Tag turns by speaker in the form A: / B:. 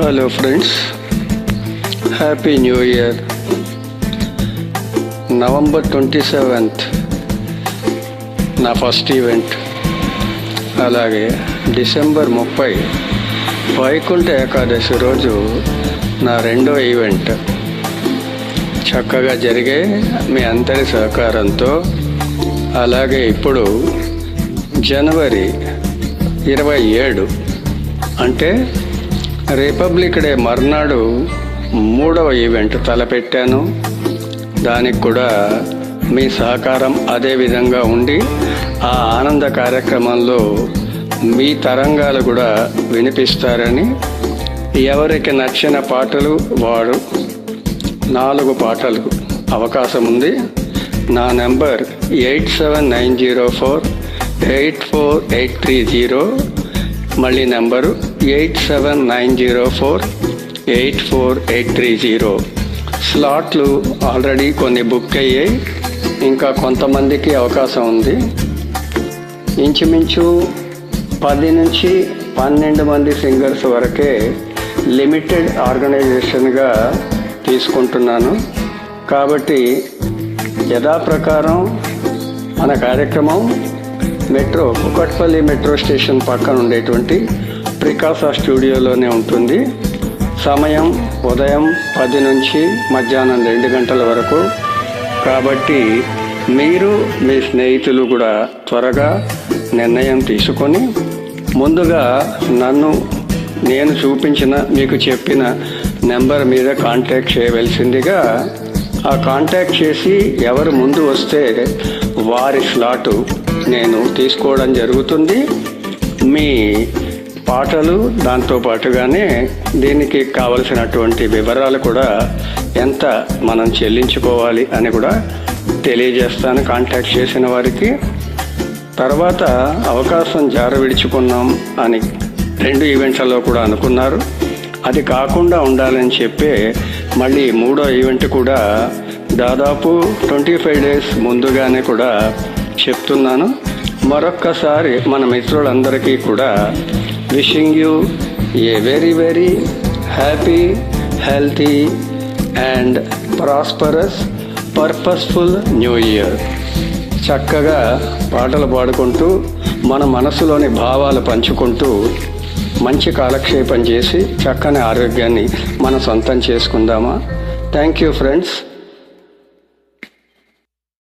A: Hello friends, happy new year. November 27th నా first event. అలాగే December 30 Vaikuntha Ekadashi రోజు నా రెండో ఈవెంట్. చక్కగా జరిగే మీ అందరి సహకారంతో. అలాగే ఇప్పుడు జనవరి 27 అంటే రిపబ్లిక్ డే మర్నాడు మూడవ ఈవెంట్ తలపెట్టాను. దానికి కూడా మీ సహకారం అదే విధంగా ఉండి ఆ ఆనంద కార్యక్రమంలో మీ తరంగాలు కూడా వినిపిస్తారని, ఎవరికి నచ్చిన పాటలు వాడు 4 పాటలకు అవకాశం ఉంది. నా నెంబర్ 8790484830. మళ్ళీ నెంబరు 8790484830. స్లాట్లు ఆల్రెడీ కొన్ని బుక్ అయ్యాయి, ఇంకా కొంతమందికి అవకాశం ఉంది. ఇంచుమించు 10 నుంచి 12 మంది సింగర్స్ వరకే లిమిటెడ్ ఆర్గనైజేషన్గా తీసుకుంటున్నాను. కాబట్టి యథాప్రకారం మన కార్యక్రమం కుకట్పల్లి మెట్రో స్టేషన్ పక్కన ఉండేటువంటి ప్రికాసా స్టూడియోలోనే ఉంటుంది. సమయం ఉదయం 10 నుంచి మధ్యాహ్నం 2 గంటల వరకు. కాబట్టి మీరు మీ స్నేహితులు కూడా త్వరగా నిర్ణయం తీసుకొని ముందుగా నేను చూపించిన మీకు చెప్పిన నెంబర్ మీద కాంటాక్ట్ చేయవలసిందిగా. ఆ కాంటాక్ట్ చేసి ఎవరు ముందు వస్తే వారి స్లాటు నేను తీసుకోవడం జరుగుతుంది. మీ పాటలు దాంతో పాటుగానే దీనికి కావలసినటువంటి వివరాలు కూడా ఎంత మనం చెల్లించుకోవాలి అని కూడా తెలియజేస్తాను కాంటాక్ట్ చేసిన వారికి. తర్వాత అవకాశం విడుచుకున్నాం అని 2 ఈవెంట్లలో కూడా అనుకున్నారు. అది కాకుండా ఉండాలని చెప్పే మళ్ళీ 3వ ఈవెంట్ కూడా దాదాపు 25 days ముందుగానే కూడా చెప్తున్నాను. మరొక్కసారి మన మిత్రులందరికీ కూడా wishing you a very very happy, healthy and prosperous, purposeful new year. చక్కగా పాటలు పాడుకుంటూ మన మనసులోని భావాలు పంచుకుంటూ మంచి కాలక్షేపం చేసి చక్కని ఆరోగ్యాన్ని మనం సొంతం చేసుకుందామా? Thank you friends.